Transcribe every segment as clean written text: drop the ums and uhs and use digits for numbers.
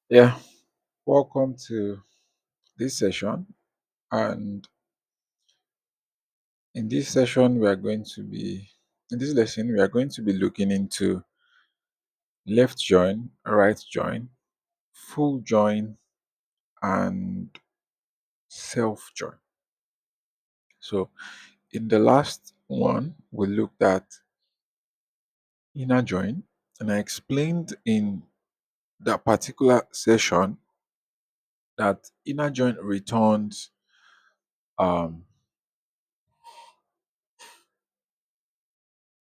Yeah, welcome to this session. And in this session, in this lesson, we are going to be looking into left join, right join, full join, and self join. So, in the last one, we looked at inner join, and I explained in that particular session that inner join returns um,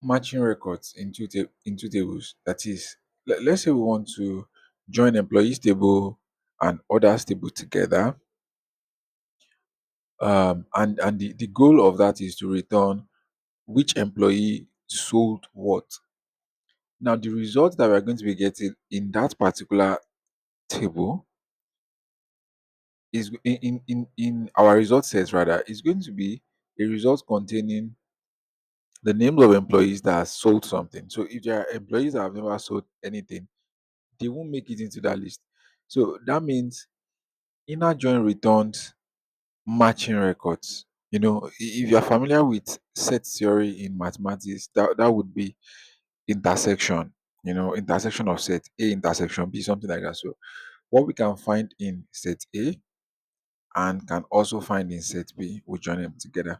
matching records in two tables. That is, let's say we want to join employees table and others table together. And the goal of that is to return which employee sold what. Now, the result that we're going to be getting in that particular table is in our result set rather is going to be a result containing the names of employees that have sold something. So if there are employees that have never sold anything, they won't make it into that list. So that means inner join returns matching records. If you're familiar with set theory in mathematics, that would be intersection. Intersection of set A intersection B, something like that. So what we can find in set A and can also find in set B, we join them together.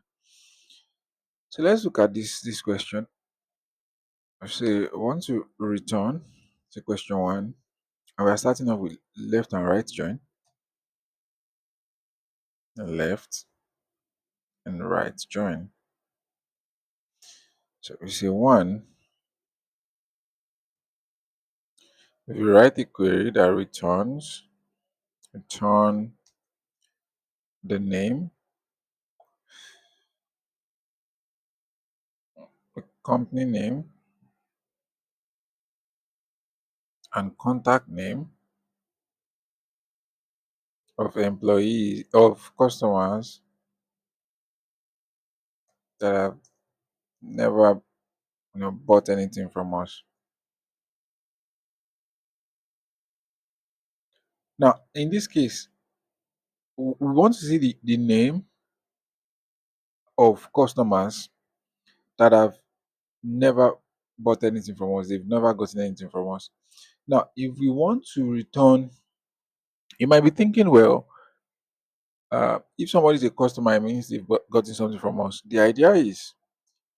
So let's look at this question. I say I want to return to question one, and we're starting off with left and right join. Left and right join. So we say one, if you write a query that return the name, the company name, and contact name of employees of customers that have never bought anything from us. Now, in this case, we want to see the name of customers that have never bought anything from us. They've never gotten anything from us. Now, if we want to return, you might be thinking, well, if somebody is a customer, it means they've gotten something from us. The idea is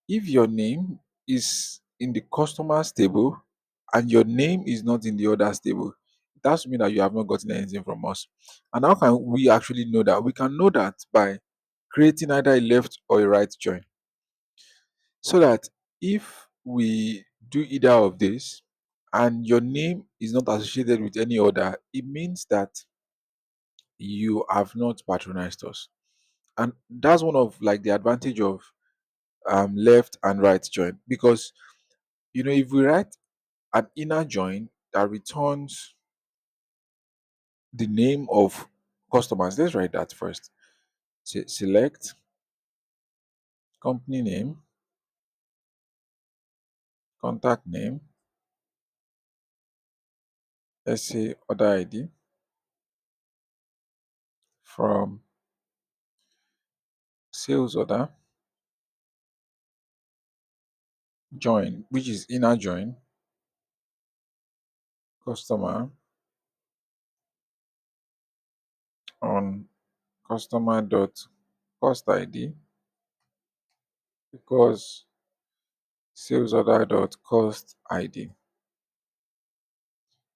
if your name is in the customers table and your name is not in the others table, it has to mean that you have not gotten anything from us. And how can we actually know that? We can know that by creating either a left or a right join. So that if we do either of this and your name is not associated with any other, it means that you have not patronized us. And that's one of like the advantage of left and right join, because if we write an inner join that returns the name of customers, let's write that first. Select company name, contact name, let's say order ID from sales order join, which is inner join customer on customer dot cost ID because sales order dot cost ID.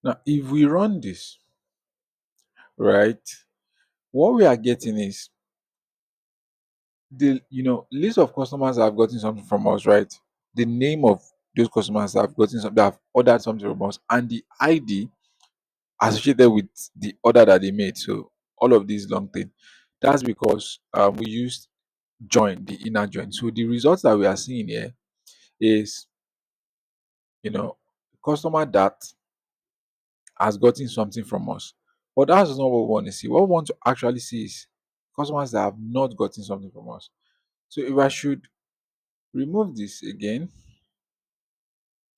Now, if we run this, right, what we are getting is the list of customers that have gotten something from us, right? The name of those customers that have gotten something, that have ordered something from us, and the ID associated with the order that they made. So all of these long thing. That's because we used join, the inner join. So the results that we are seeing here is customer that has gotten something from us. But that's not what we want to see. What we want to actually see is customers that have not gotten something from us. So if I should remove this again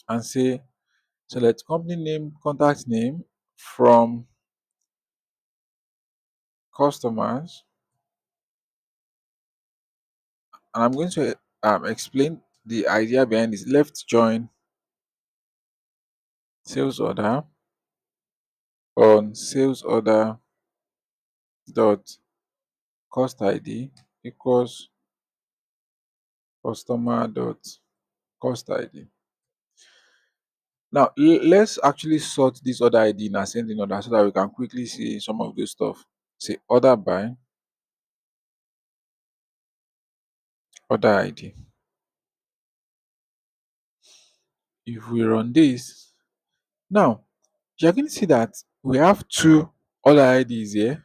and say select company name, contact name from customers, and I'm going to explain the idea behind this. Left join sales order on sales order dot cost ID equals customer dot cost ID. Now let's actually sort this order ID in ascending order so that we can quickly see some of this stuff. Say order by order ID. If we run this now, you're going to see that we have two order IDs here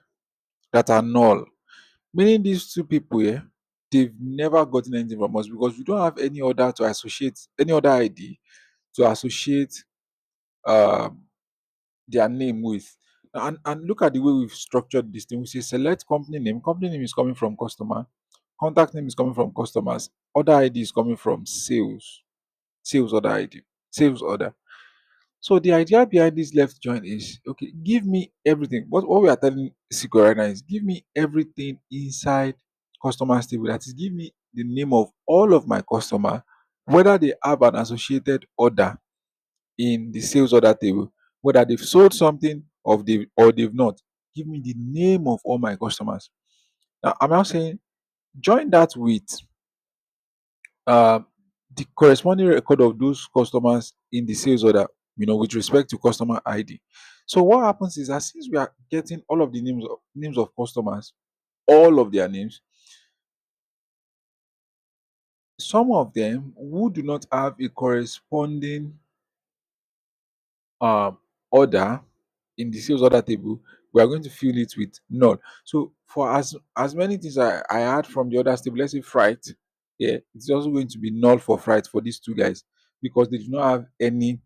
that are null. Meaning these two people here, they've never gotten anything from us because we don't have any other to associate, any other ID to associate um their name with. And look at the way we've structured this thing. We say select company name. Company name is coming from customer. Contact name is coming from customers. Order ID is coming from sales. Sales order ID. Sales order. So the idea behind this left join is okay, give me everything. What we are telling SQL right now is give me everything inside customer table. That is, give me the name of all of my customer, whether they have an associated order in the sales order table, whether they've sold something or they've not. Give me the name of all my customers. Now I'm now saying join that with uh, the corresponding record of those customers in the sales order, with respect to customer ID. So what happens is that since we are getting all of the names of customers, all of their names, some of them who do not have a corresponding um order in the sales order table, we are going to fill it with null. So for as many things I had from the other table, let's say fright, yeah, it's also going to be null for fright for these two guys because they do not have any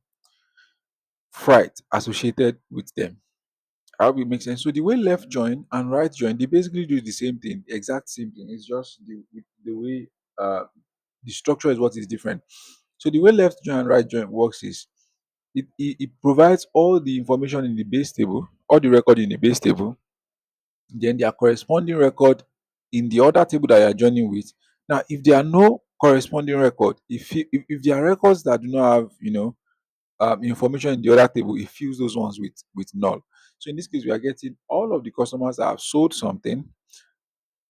fright associated with them. I hope it makes sense. So the way left join and right join, they basically do the same thing, exact same thing. It's just the way uh the structure is what is different. So the way left join and right join works is it provides all the information in the base table, all the record in the base table, then their corresponding record in the other table that you're joining with. Now, if there are no corresponding record, if there are records that do not have, information in the other table, it fills those ones with null. So in this case, we are getting all of the customers that have sold something.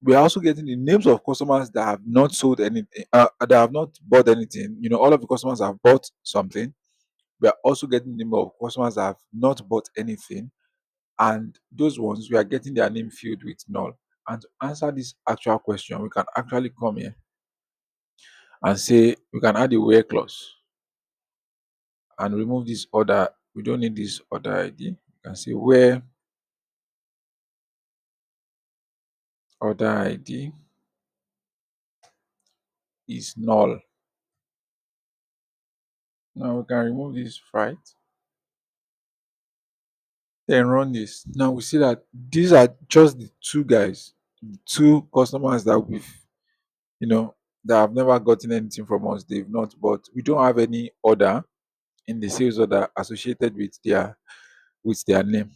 We are also getting the names of customers that have not sold anything, that have not bought anything. All of the customers have bought something. We are also getting the number of customers that have not bought anything, and those ones we are getting their name filled with null. And to answer this actual question, we can actually come here and say we can add a where clause and remove this order. We don't need this order ID. You can say where order ID is null. Now we can remove this right, then run this. Now we see that these are just the two guys, the two customers that you know, that have never gotten anything from us. They've not bought. We don't have any order in the sales order associated with their name.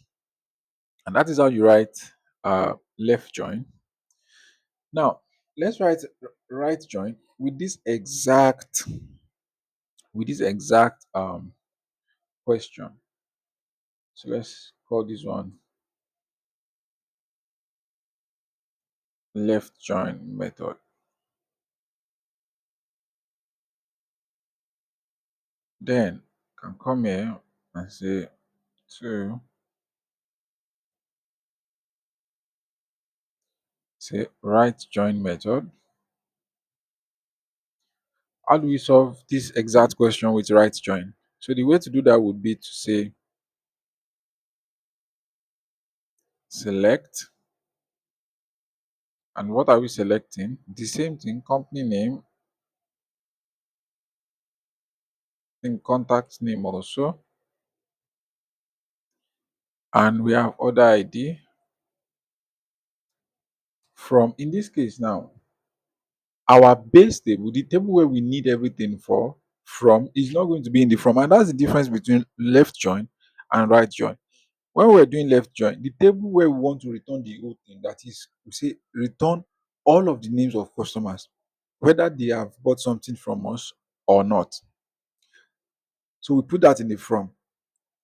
And that is how you write left join. Now let's write right join with this exact question. So let's call this one left join method. Then can come here and say to say right join method. How do we solve this exact question with right join? So the way to do that would be to say select, and what are we selecting? The same thing, company name, in contact name also, and we have order ID from, in this case now, our base table, the table where we need everything from is not going to be in the from, and that's the difference between left join and right join. when we're doing left join, the table where we want to return the whole thing, that is, we say return all of the names of customers, whether they have bought something from us or not. So we put that in the from.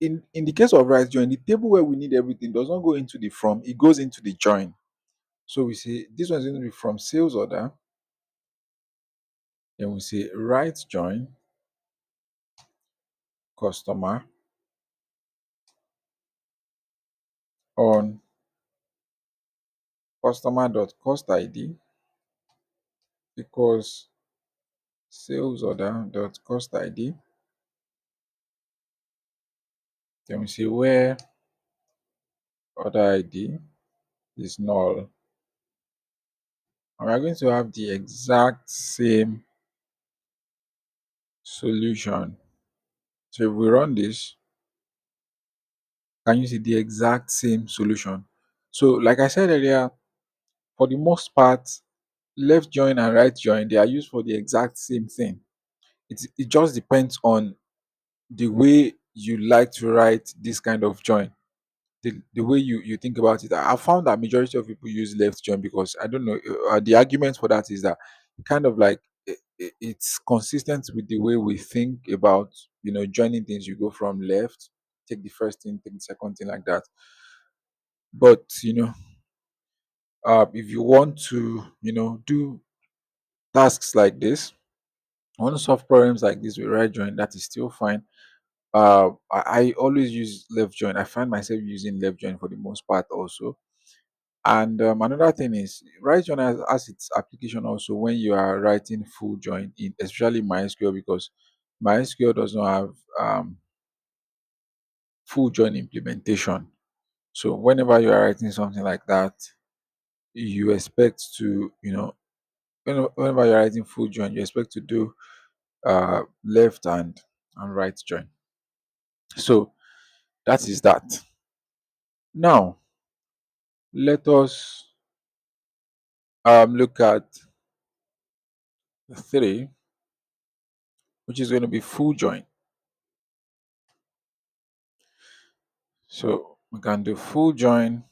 In the case of right join, the table where we need everything does not go into the from, it goes into the join. So we say this one's going to be from sales order, then we say right join customer on customer.cost id equals sales order.cost id. Then we say where order id is null. And we are going to have the exact same solution. So if we run this, can you see the exact same solution? So like I said earlier, for the most part, left join and right join, they are used for the exact same thing. It just depends on the way you like to write this kind of join, the way you think about it. I found that majority of people use left join because I don't know, the argument for that is that kind of like it's consistent with the way we think about joining things. You go from left, take the first thing, take the second thing, like that. But if you want to do tasks like this, want to solve problems like this with right join, that is still fine. I always use left join. I find myself using left join for the most part also. And another thing is right join has its application also when you are writing full join in, especially MySQL, because MySQL does not have full join implementation. So whenever you are writing something like that, you expect to, whenever you're writing full join, you expect to do left and right join. So that is that. Now let us look at 3, which is going to be full join. So we can do full join.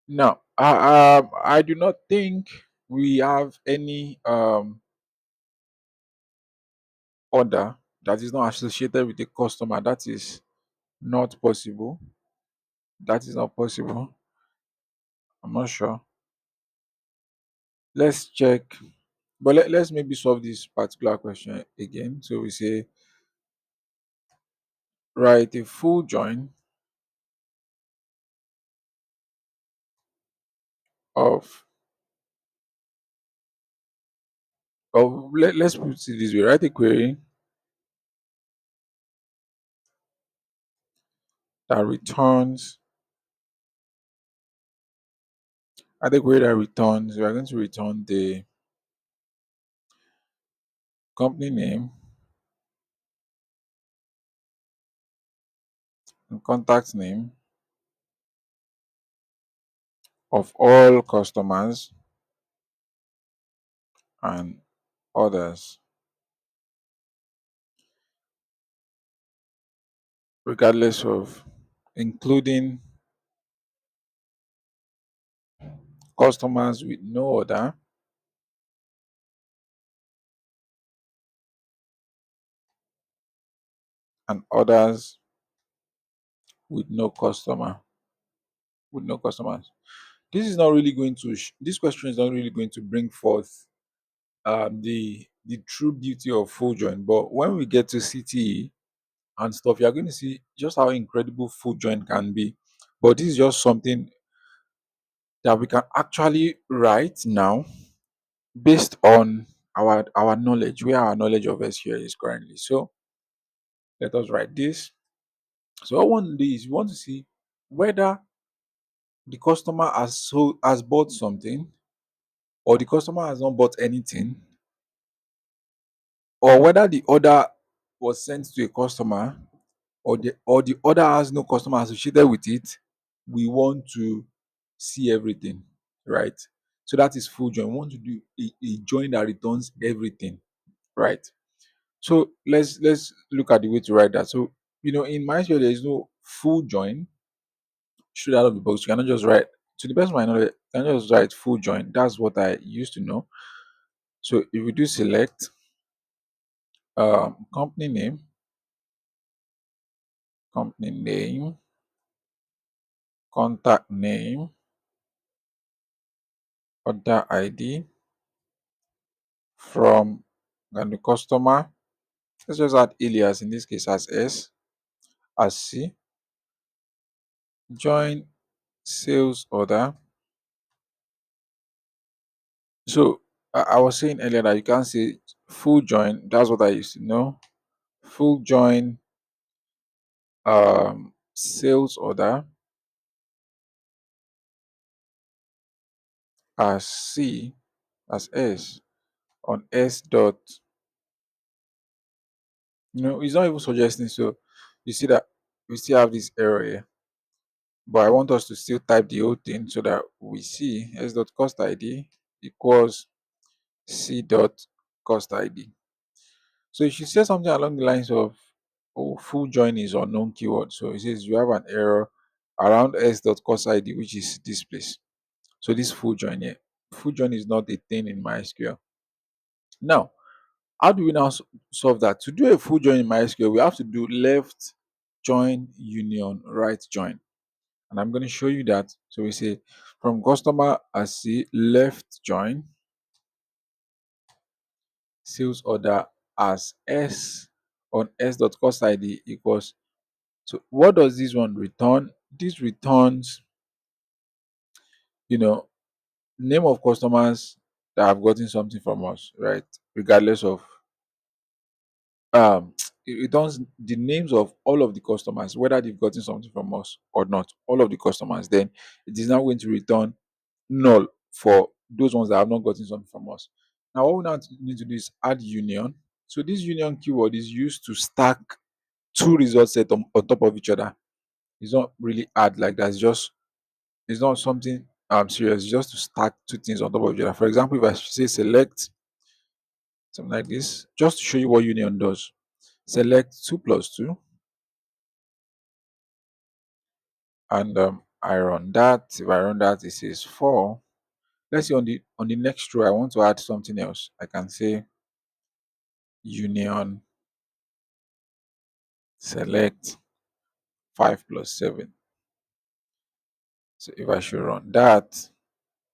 Now, I do not think we have any order that is not associated with the customer. That is not possible. That is not possible. I'm not sure. Let's check. But let's maybe solve this particular question again. So we say write a full join of, let's put it this way. Write a query that returns, write a query that returns, we are going to return the company name and contact name of all customers and others, regardless of, including customers with no order and others with no customer, with no customers. This is not really going to this question is not really going to bring forth the true beauty of full join. But when we get to CTE and stuff, you're going to see just how incredible full join can be. But this is just something that we can actually write now based on our knowledge, where our knowledge of SQL is currently. So let us write this. So what we want to do is we want to see whether the customer has bought something, or the customer has not bought anything, or whether the order was sent to a customer, or the order has no customer associated with it. We want to see everything, right? So that is full join. We want to do a join that returns everything, right? So let's look at the way to write that. So in MySQL there is no full join straight out of the box. You cannot just write, to the best of my knowledge, you cannot just write full join. That's what I used to know. So if we do select company name, company name, contact name, order ID from, and the customer, let's just add alias in this case as S, as C, join sales order. So I was saying earlier that you can't say full join. That's what I used to know. Full join sales order as C, as S, on S dot. It's not even suggesting. So you see that we still have this error here. But I want us to still type the whole thing so that we see S dot cost ID equals C dot cost ID. So you should say something along the lines of, oh, full join is unknown keyword. So it says you have an error around S dot cost ID, which is this place. So this full join here. Full join is not a thing in MySQL. Now, how do we now solve that? To do a full join in MySQL, we have to do left join union right join. And I'm going to show you that. So we say from customer as C left join sales order as S on S dot cost ID equals. So what does this one return? This returns, you know, name of customers that have gotten something from us, right? Regardless of um it returns the names of all of the customers, whether they've gotten something from us or not, all of the customers. Then it is now going to return null for those ones that have not gotten something from us. Now what we now need to do is add union. So this union keyword is used to stack two result sets on top of each other. It's not really add like that. It's not something serious. It's just to stack two things on top of each other. For example, if I say select something like this, just to show you what union does. Select 2 plus 2, and I run that. If I run that, it says 4. Let's say on the next row, I want to add something else. I can say union select 5 plus 7. So if I should run that,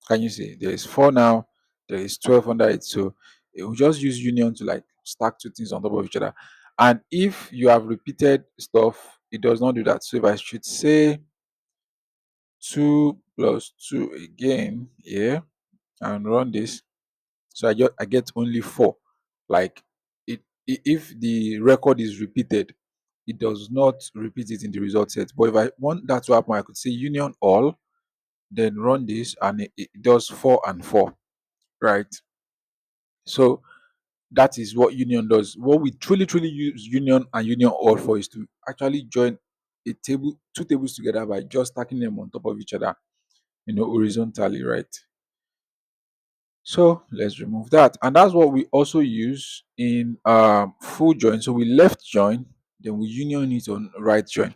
can you see there is 4 now, there is 12 under it. So it will just use union to like stack two things on top of each other. And if you have repeated stuff, it does not do that. So if I should say 2 plus 2 again here and run this, so I get only 4. Like if the record is repeated, it does not repeat it in the result set. But if I want that to happen, I could say union all, then run this, and it does 4 and 4, right? So that is what union does. What we truly use union and union all for is to actually join a table, two tables together by just stacking them on top of each other, horizontally, right? So let's remove that. And that's what we also use in full join. So we left join, then we union it on right join.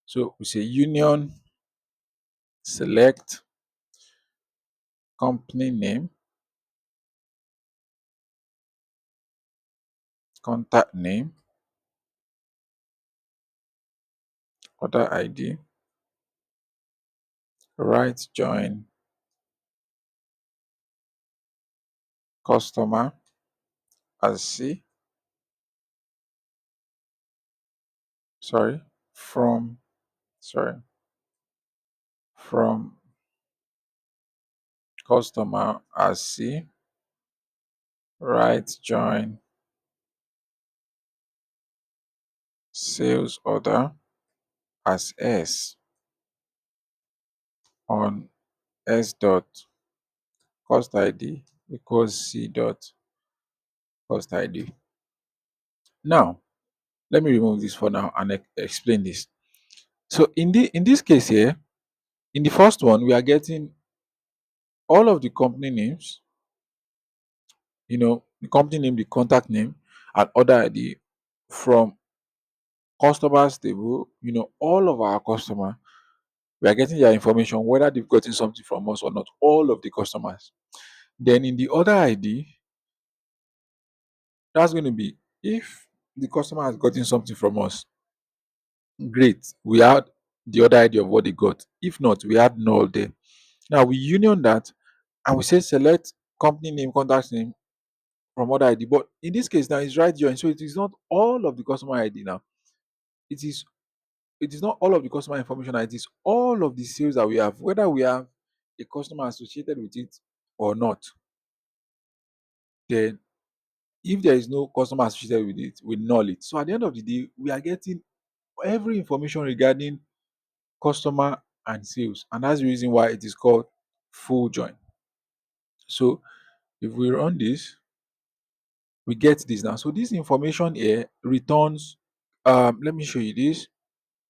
So we say union select company name, contact name, order ID, right join, customer as C, sorry, from, sorry, from customer as C, right join, sales order as S on S dot cost ID equals C dot cost ID. Now, let me remove this for now and explain this. So in this case here, in the first one, we are getting all of the company names, the company name, the contact name, and order ID from customers table. All of our customer, we are getting their information whether they've gotten something from us or not. All of the customers. Then in the order ID, that's going to be if the customer has gotten something from us, great. We add the other ID of what they got. If not, we add null there. Now we union that and we say select company name, contact name from order ID. But in this case now it's right join. So it is not all of the customer ID now. It is it is not all of the customer information. It is all of the sales that we have, whether we have a customer associated with it or not. Then if there is no customer associated with it, we null it. So at the end of the day, we are getting every information regarding customer and sales, and that's the reason why it is called full join. So if we run this, we get this now. So this information here returns. Let me show you this.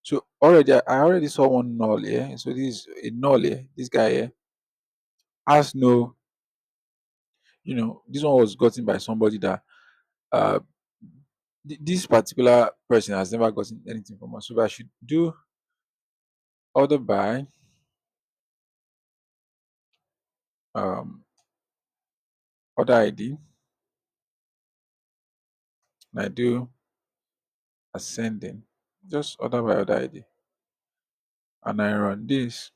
So I already saw one null here. So this is a null here. This guy here has no, this one was gotten by somebody that uh this particular person has never gotten anything from us. So I should do order by um order ID, and I do ascending, just order by order ID, and I run this.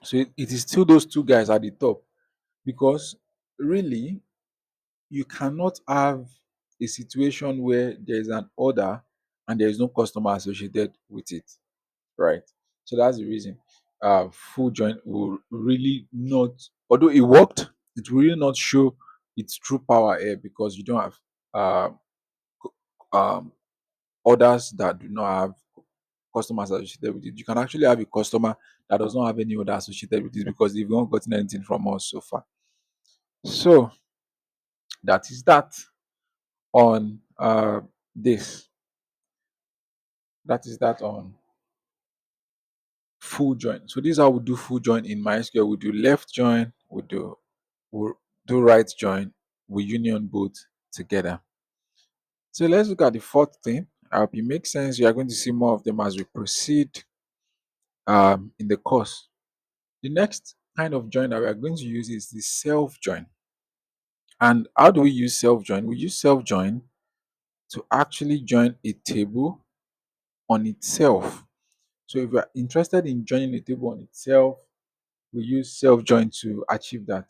So it is still those two guys at the top, because really you cannot have a situation where there is an order and there is no customer associated with it, right? So that's the reason. Full join will really not, although it worked, it will really not show its true power here, because you don't have uh, um, orders that do not have customers associated with it. You can actually have a customer that does not have any order associated with it because they've not gotten anything from us so far. So that is that on this. That is that on full join. So this is how we do full join in MySQL. We do left join, we do right join, we union both together. So let's look at the fourth thing. I hope it makes sense. You are going to see more of them as we proceed in the course. The next kind of join that we are going to use is the self join. And how do we use self join? We use self join to actually join a table on itself. So if we are interested in joining a table on itself, we use self join to achieve that.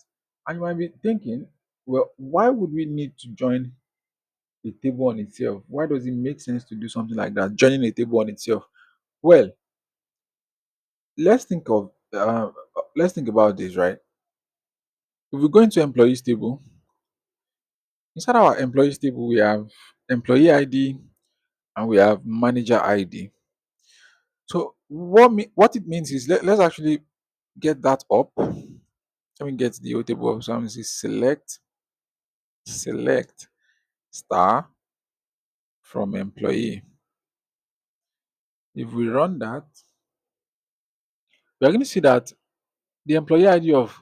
And you might be thinking, well, why would we need to join a table on itself? Why does it make sense to do something like that, joining a table on itself? Well, let's think of let's think about this, right? If we go into employees table, inside our employees table, we have employee ID and we have manager ID. So what it means is, let's actually get that up. Let me get the old table up. So I'm going to say select star from employee. If we run that, we are going to see that the employee ID of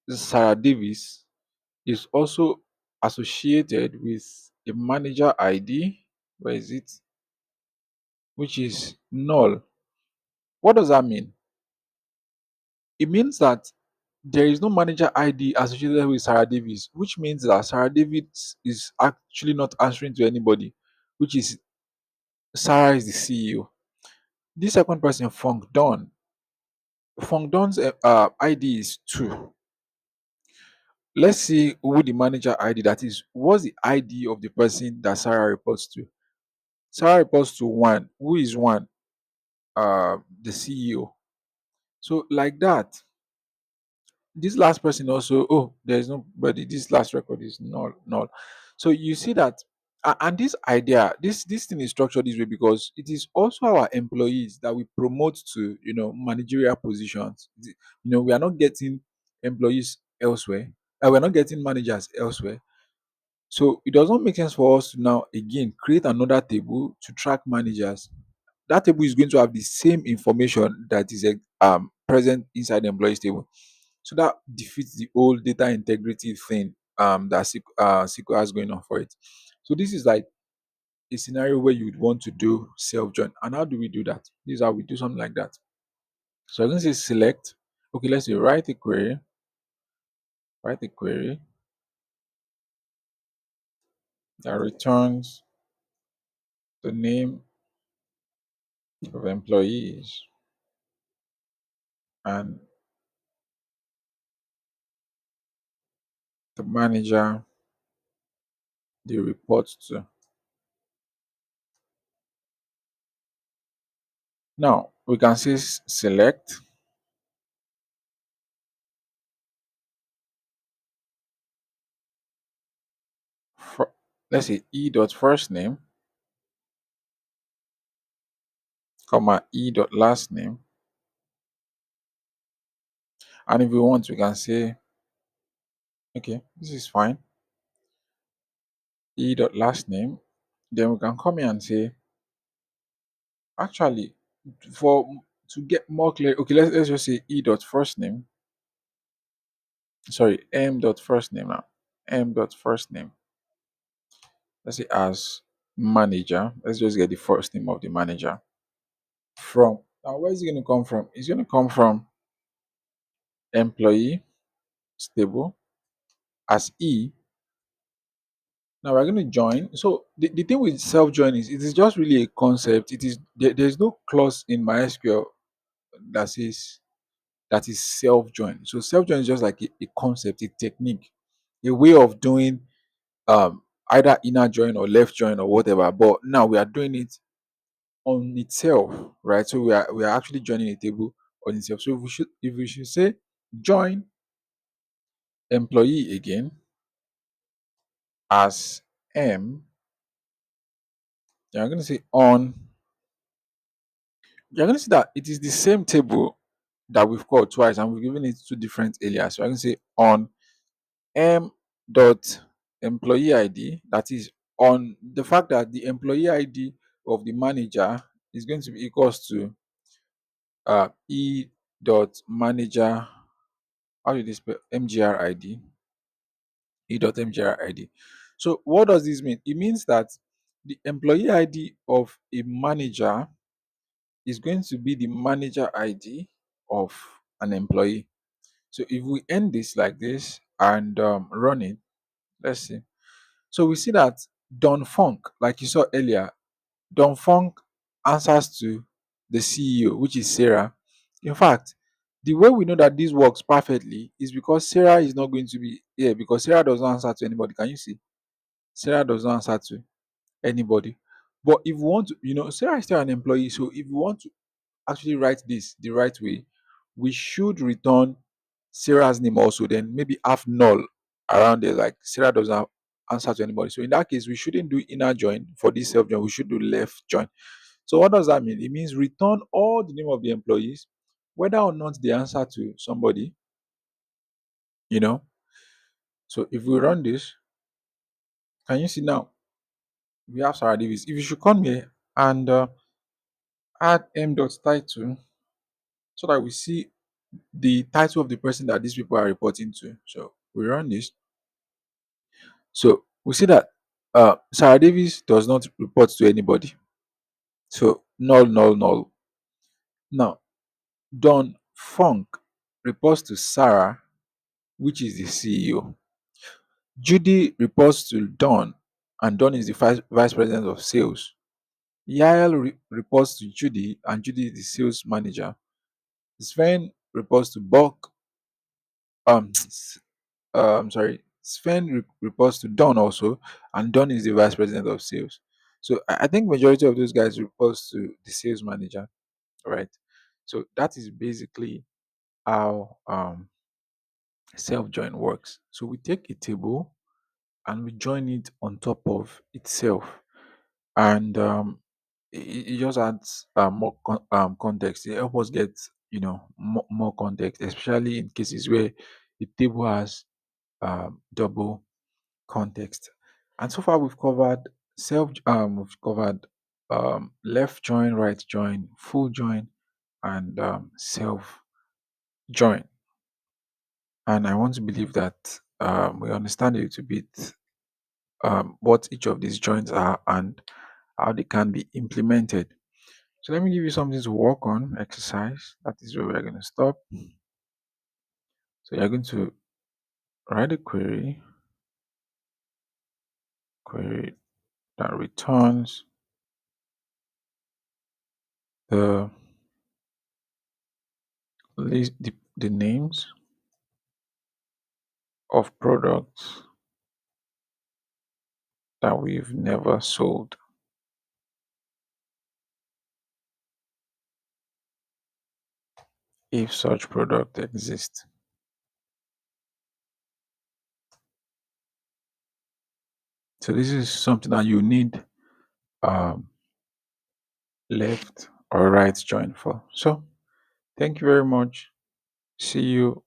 Sarah Davis is also associated with a manager ID. Where is it? Which is null. What does that mean? It means that there is no manager ID associated with Sarah Davis, which means that Sarah Davis is actually not answering to anybody, which is Sarah is the CEO. This second person, Funk Don. Funk Don's ID is 2. Let's see who the manager ID that is. What's the ID of the person that Sarah reports to? Sarah reports to 1. Who is 1? The CEO. So like that, this last person also, oh, there's nobody, this last record is null. So you see that, and this idea, this thing is structured this way because it is also our employees that we promote to, managerial positions. We are not getting employees elsewhere, we're not getting managers elsewhere. So it does not make sense for us to now again create another table to track managers. That table is going to have the same information that is present inside the employees table. So that defeats the whole data integrity thing that SQL has going on for it. So this is like a scenario where you would want to do self join. And how do we do that? This is how we do something like that. So I'm going to say select. Okay, let's say write a query that returns the name of employees and the manager they report to. Now we can say select for, let's say e dot first name, comma e dot last name. And if we want, we can say, okay, this is fine, e dot last name. Then we can come here and say, actually, for to get more clear, okay, let's just say e dot first name. Sorry, m dot first name now. M dot first name. Let's say as manager. Let's just get the first name of the manager. From now, where is it going to come from? It's going to come from employee stable as e. Now we're going to join. So the thing with self join is it is just really a concept. It is there's no clause in MySQL that says that is self join. So self join is just like a concept, a technique, a way of doing either inner join or left join or whatever. But now we are doing it on itself, right? So we are actually joining a table on itself. So if we should say join employee again as m, you're going to say on. You're going to see that it is the same table that we've called twice, and we've given it two different alias. So I can say on m dot employee ID, that is on the fact that the employee ID of the manager is going to be equals to e dot manager. How do you spell mgr ID? E dot mgr ID. So what does this mean? It means that the employee ID of a manager is going to be the manager ID of an employee. So if we end this like this and run it, let's see. So we see that Don Funk, like you saw earlier, Don Funk answers to the CEO, which is Sarah. In fact, the way we know that this works perfectly is because Sarah is not going to be here because Sarah does not answer to anybody. Can you see? Sarah does not answer to anybody. But if we want to, Sarah is still an employee. So if we want to actually write this the right way, we should return Sarah's name also, then maybe have null around there, like Sarah doesn't answer to anybody. So in that case, we shouldn't do inner join for this self join, we should do left join. So what does that mean? It means return all the name of the employees, whether or not they answer to somebody, you know. So if we run this, can you see now? We have Sarah Davis. If you should come here and add m dot title so that we see the title of the person that these people are reporting to. So we run this. So we see that Sarah Davis does not report to anybody. So null, null, null. Now, Don Funk reports to Sarah, which is the CEO. Judy reports to Don, and Don is the vice president of sales. Yael reports to Judy, and Judy is the sales manager. Sven reports to Buck. Sorry, Sven reports to Don also, and Don is the vice president of sales. So I think majority of those guys reports to the sales manager, right? So that is basically how self join works. So we take a table and we join it on top of itself, and it just adds more context. It helps us get more context, especially in cases where the table has double context. And so far we've covered left join, right join, full join, and self join. And I want to believe that we understand a little bit what each of these joins are and how they can be implemented. So let me give you something to work on, exercise. That is where we're going to stop. So you're going to write a query that returns the list, the names of products that we've never sold if such product exists. So this is something that you need um, left or right join for. So thank you very much. See you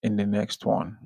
in the next one.